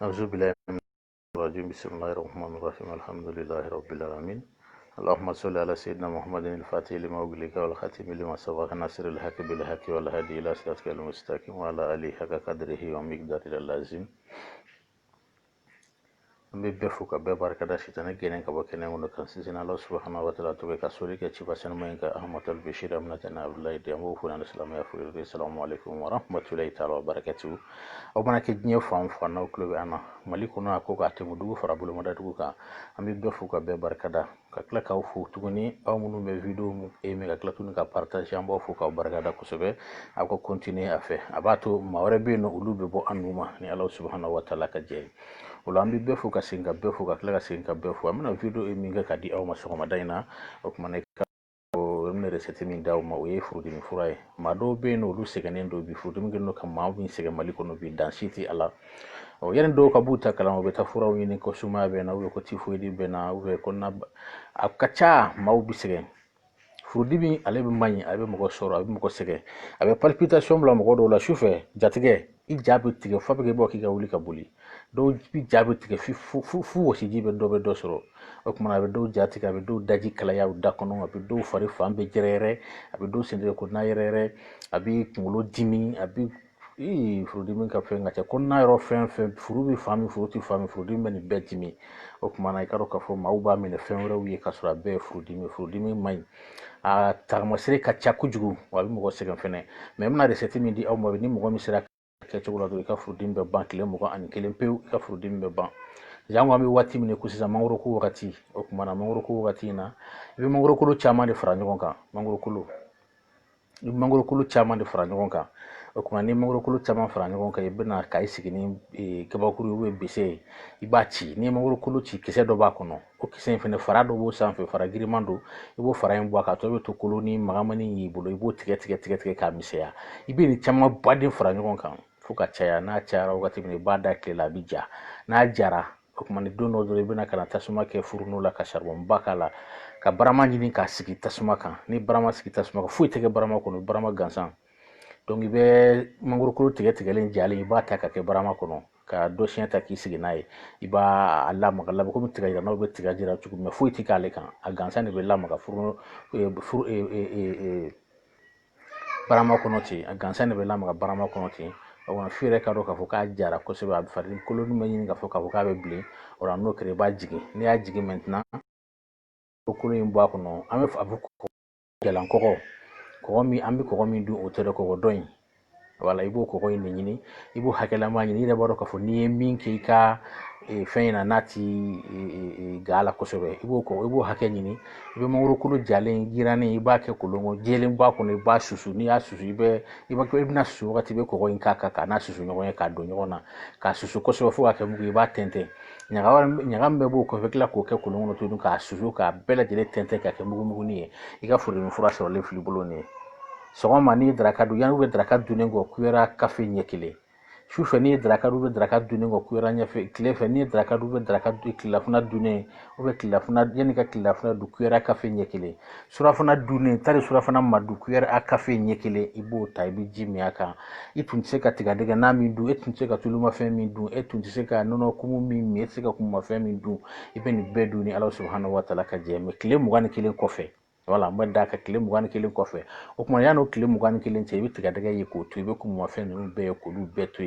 أعوذ بالله من الرجيم بسم الله الرحمن الرحيم الحمد لله رب العالمين اللهم صل على سيدنا محمد الفاتح لما أغلق والخاتم لما سبق ناصر الحق بالحق والهادي إلى صراطك المستقيم وعلى آله حق قدره ومقداره اللازم mbe be fu ka be barka da shi tana genen ka bakene mun kan sin Allah subhanahu wa ta'ala to ka sori ke ci basan mai ka Ahmad al-Bashir amna tana Abdullahi da mu funa islam ya fu assalamu alaikum wa rahmatullahi ta'ala wa barakatuh o bana ke nyen fam fa na klubi ana maliko na ko ka te mu dugu fara bulu mada dugu ka ambe be fu ka be barka da ka kla ka fu tuguni aw munu me video mu e me ka kla tunu ka partage ambo fu ka barka da kusobe ako continuer a fait abato mawre be no ulube bo anuma ni Allah subhanahu wa ta'ala ka je ulambi befu ka singa befu ka kila ka singa befu amina video eminga ka di aw masoko madaina okmane ka o emne resete min daw ma oye furudi mi furay ma do be no lu seganen do bi furudi mi no kam ma bin sega maliko no bi dan city ala o yaren do ka buta kala mo be ta furaw ni ko suma be na ko tifu di be na o ko na akacha ma bi segen furudi bi ale be mani ale be mo soro ale be mo sege abe palpitation bla mo do la chauffeur jatige i jabi tige fabege bo ki ga wuli ka buli do bi jabi tige fu wosi jibe do be do soro o kuma be do jati ka be do daji kala ya da kono be do fari fambe jerere be do sende ko na yerere abi kungulo dimi abi furudi min ka fenga cha konna ro fen furubi fami furudi men be dimi o kuma na ikaro ka fo mauba min fen rawi ka sura be furudi min mai a tarmasire ka cha kujugu wa bi mo segen fene même na recette min di aw mo ni mo mi sira ke chogola do ka furudin be bank le mo ko an kelen pew ka furudin be ban jango ami wati min ko sisa mangoro ko wakati o kuma na mangoro ko wakati na be mangoro ko chama de fra nyon kan mangoro ko chama de fra nyon kan o kuma ni mangoro ko chama fra nyon kan ibe na kai sigini kabakuru we bise ibachi ni mangoro ko ci kese do ba kono o kese fene fara do bo sanfe fara girimando ibo fara en bo ka to be to koloni magamani yibulo ibo tige ka misea ibe ni chama badin fra nyon kan fuka caya na cara wakati mini bada ke labija na jara kuma ni dono do bina kana tasuma ke furno la ka charbon bakala ka barama jini ka sigi tasuma kan ni barama sigi tasuma ka fuite ke barama kono barama gansan donc ibe mangoro ko tige len jali ba ta ka ke barama kono ka do ta ki sigi nayi iba Allah magalla ko mi tiga no be tiga jira tuku me fuite ka le kan a gansan ni be la maka furno barama kono ti a gansan ni be la maka barama kono ti on fire ka do ka foka jara ko se ba farin kolonu me ka foka foka be ble ora no kre ba jigi ni a jigi maintenant ko yin ba ko no ame fa bu ko jalan ko mi ambi ko mi du o tere ko doin wala ibo ko yin ni ibo hakela ma ni da baro ka fo ni min ke ka feyna nati gala ko sebe ibo hake ni ibe mangoro kulu jalen girane iba ke kulongo jelen ba ko ne ba susu ni asusu ibe ko ibna susu wakati be ko yin kaka na susu nyogo ka do nyona ka susu ko sebe fu ake mu iba tente nyaga mbe bo ko fekla ko ke kulongo to dun ka susu ka bela jele tente ka ke mugu ni iga furi mu fura so le fili bolone so ma ni draka du yanu be draka du nengo kuera kafe nyekile shufa ni draka du be draka du nengo kuera nyafe klefe ni draka du be draka du klafuna dune o be klafuna yani ka klafuna du kuera kafe nyekile surafuna dune tare surafuna madu kuera a kafe nyekile ibo taibi jimi aka itunse ka tiga daga na mi du etunse ka tuluma fe mi du etunse ka nono kumu mi etse ka kuma fe mi du ibe ni bedu ni Allah subhanahu wa ta'ala ka je me kile mugani kile kofe wala mbada ka kile mugani kile kofe o kuma yano kile mugani kile nche ibi tiga daga yiko tu ibe kuma fe ni be ko lu betu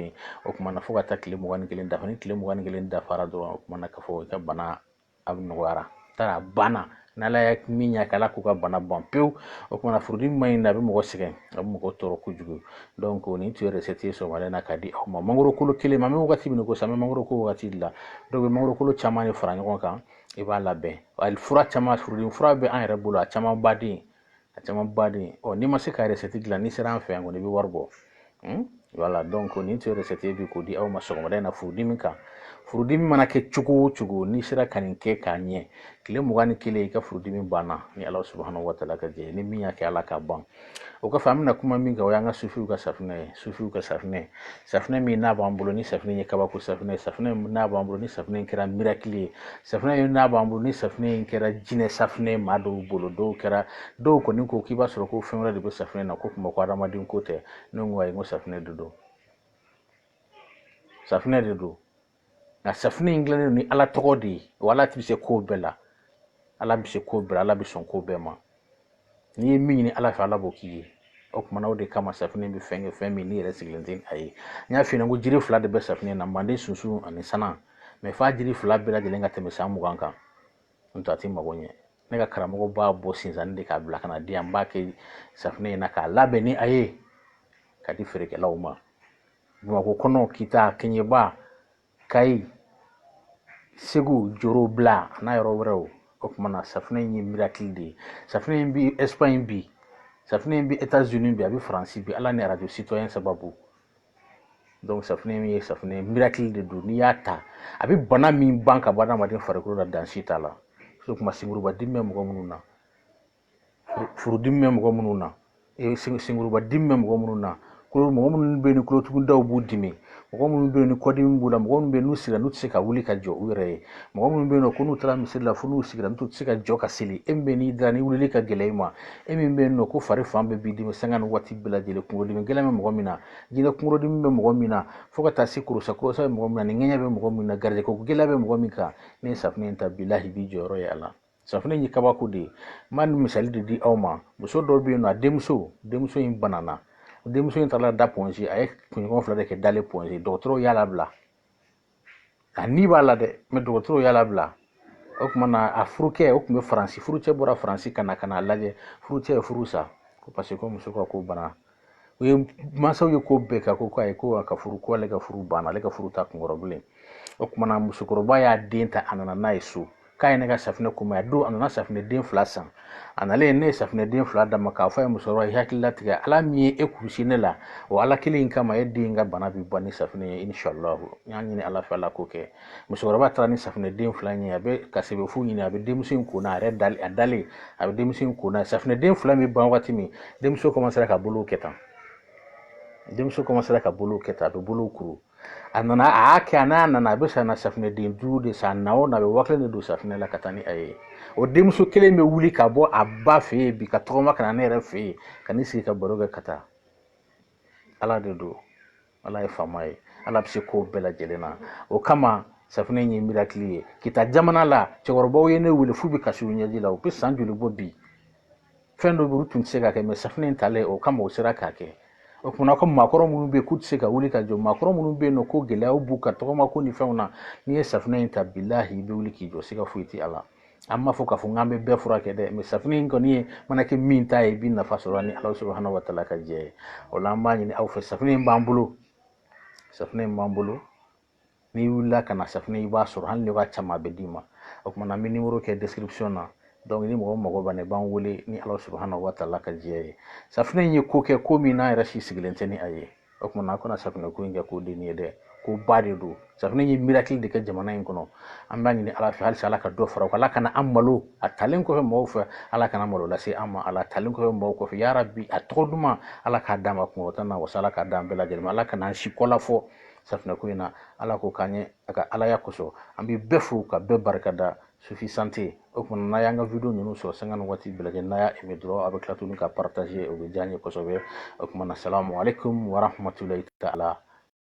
o kuma na fuka ta kile mugani kile ndafa ni kile mugani kile ndafara do o kuma na ka fo ka bana abnu wara tara bana nala ya minya kala ku ka bana bompew o kuma na furudi mai na be mo sege mo ko toro kujugu donc ni tu recette so wala na kadi o mangoro kulo kile mame wakati bino ko sama mangoro ko wakati la donc mangoro kulo chamani franyo ko kan iba labe al fura chama furudi fura be an rebulo a chama badi o ni ma se ka recette la ni sera en fe ngo ni bi wargo voilà donc ni tu recette bi ko di aw ma so wala na furudi min kan furudimi mana ke cugu ni sira kanin ke kanye kile mugani kile ka furudimi bana ni Allah subhanahu wa ta'ala ka je ni miya ke Allah ka ban o ka famina kuma min ga wayanga sufiu ka safne mi na bambulo ni safne ye kaba ku safne na bambulo ni safne kera miracle safne na bambulo ni safne kera jine safne madu bolo do kera do ko ni ko kiba soro ko femra de be safne na ko kuma kwa ramadin ko te no ngwa ngo safne de do na safinɛ in dilannen ni ala tɔgɔ de ye wa ala bɛ se ko bɛɛ la ala bɛ se ko bɛɛ la ala bɛ sɔn ko bɛɛ ma n'i ye min ɲini ala fɛ ala b'o k'i ye o kumana o de kama safinɛ bɛ fɛn kɛ fɛn min n'i yɛrɛ sigilen tɛ a ye n y'a f'i ɲɛna ko jiri fila de bɛ safinɛ na manden sunsun ani sanan mɛ f'a jiri fila bɛɛ lajɛlen ka tɛmɛ san 20 kan n tɛ a tɛ mago ɲɛ ne ka karamɔgɔ b'a bɔ sinzanni de k'a bila ka na di yan n b'a kɛ safinɛ in na k'a labɛn ni a ye ka di feerekɛlaw ma bamakɔ kɔnɔ kita kɛɲɛba kayi segu joro bila n'a yɔrɔ wɛrɛw o kumana safinɛ in ye miracle de ye safinɛ in bi Espagne bi safinɛ in bi États-Unis bi a bi Faransi bi ala ni radio citoyen sababu donc safinɛ in ye safinɛ miracle de don n'i y'a ta a bi bana min ban ka bɔ adamaden farikolo la dansi t'a la so kuma singuruba dimi bɛ mɔgɔ minnu na furudimi bɛ mɔgɔ minnu na singuruba dimi bɛ mɔgɔ minnu na mɔgɔ minnu bɛ yen ni kulotugudaw b'u dimi mɔgɔ minnu bɛ yen ni kɔdimi b'u la mɔgɔ minnu bɛ yen n'u sigira n'u tɛ se ka wuli ka jɔ u yɛrɛ ye mɔgɔ minnu bɛ yen nɔ ko n'u taara misiri la fo n'u sigira n'u tɛ se ka jɔ ka seli e min bɛ n'i da ni wulili ka gɛlɛ i ma e min bɛ yen nɔ ko fari fan bɛɛ b'i dimi sanga ni waati bɛɛ lajɛlen kunkolodimi gɛlɛn bɛ mɔgɔ min na jinɛ kunkolodimi bɛ mɔgɔ min na fo ka taa se korosa bɛ mɔgɔ min na ni ŋɛɲɛ bɛ mɔgɔ min na garijɛgɛ gɛlɛya bɛ mɔgɔ min kan ne ye safinɛ in ta bilahi b'i jɔyɔrɔ ye a la safinɛ in ye kabako de ye n b'a ni misali de di aw ma muso dɔw bɛ yen nɔ a denmuso in banana denmuso in taara da ponze a ye kunɲɔgɔn 2 de kɛ dalen ponze dɔgɔtɔrɔw y'a labila a ni b'a la dɛ mɛ dɔgɔtɔrɔw y'a labila o kumana a furukɛ o tun bɛ faransi furucɛ bɔra faransi ka na lajɛ furucɛ ye furu sa ko parce que ko muso ka ko bana o ye mansaw ye ko bɛɛ kɛ ko ayi ko a ka furu ko ale ka furu banna ale ka furu ta kunkɔrɔ bilen o kumana musokɔrɔba y'a den ta a nana n'a ye so k'a ye ne ka safinɛ ko ma a don a nana safinɛ den 2 san a nalen ne ye safinɛ den 2 d'a ma k'a fɔ a ye musokɔrɔba ye hakili latigɛ ala min ye e kurusi ne la o ala kelen in kama e den ka bana bi ban ni safinɛ ye inshallah n y'a ɲini ala fɛ ala k'o kɛ musokɔrɔba taara ni safinɛ den 2 in ye a bɛ ka sɛbɛnfu ɲini a bɛ denmuso in ko n'a yɛrɛ dalen a bɛ denmuso in ko n'a safinɛ den 2 min ban waati min denmuso commencera ka bolow kɛ tan a bɛ bolow kuru a nana a y'a kɛ a n'a nana a bɛ sa na safinɛ den 5 de sa na o na a bɛ wakile de don safinɛ la ka taa ni a ye o denmuso kelen bɛ wuli ka bɔ a ba fɛ yen bi ka tɔgɔma ka na ne yɛrɛ fɛ yen ka ni sigi ka baro kɛ ka taa ala de don ala ye faama ye ala bɛ se ko bɛɛ lajɛlen na o kama safinɛ in ye miracle ye kita jamana la cɛkɔrɔbaw ye ne wele f'u bɛ kasi u ɲɛji la u bɛ san joli bɔ bi fɛn dɔ bɛ olu tun tɛ se ka kɛ mɛ safinɛ in talen o kama o sera k'a kɛ o kumana ko maakɔrɔ minnu bɛ yen k'u tɛ se ka wuli ka jɔ maakɔrɔ minnu bɛ yen nɔ ko gɛlɛyaw b'u ka tɔgɔma ko ni fɛnw na n'i ye safinɛ in ta bilahi i bɛ wuli k'i jɔ siga foyi tɛ a la an m'a fɔ k'a fɔ k'an bɛ bɛɛ furakɛ dɛ mɛ safinɛ in kɔni ye mana kɛ min ta ye i bɛ nafa sɔrɔ ni ala subahanahu wa taala ka jɛ ye o la an b'a ɲini aw fɛ safinɛ in b'an bolo n'i wulila ka na safinɛ i b'a sɔrɔ hali ni b'a caman a bɛ d'i ma o kumana an bɛ nimero kɛ description na donc ni mɔgɔ mago b'a la i b'an wele ni ala subahanahu wa taala ka jɛ ye safinɛ in ye ko kɛ ko min n'an yɛrɛ si sigilen tɛ ni a ye o kumana an kana safinɛ ko in kɛ ko den ye dɛ ko ba de don safinɛ ye miracle de kɛ jamana in kɔnɔ an b'a ɲini ala fɛ halisa ala ka dɔ fara o kan ala kana an malo a talen kɔfɛ mɔgɔw fɛ ala kana malo lase an ma ala talen kɔfɛ mɔgɔw kɔfɛ ya rabi a tɔgɔ duman ala k'a d'an ma kunkɔrɔta na wasa ala k'a d'an bɛɛ lajɛlen ma ala kana an si kɔla fɔ safinɛ ko in na ala ko k'an ye a ka alaya kosɔn an bɛ bɛɛ fo ka bɛɛ barikada sufi santé o kumana n'a y'an ka video ninnu sɔrɔ sanga ni waati bɛɛ lajɛlen n'a y'a aimé dɔrɔn a bɛ tila tuguni ka partager o bɛ diya n ye kosɛbɛ o kumana salamu alaikum wa rahmatulahi taala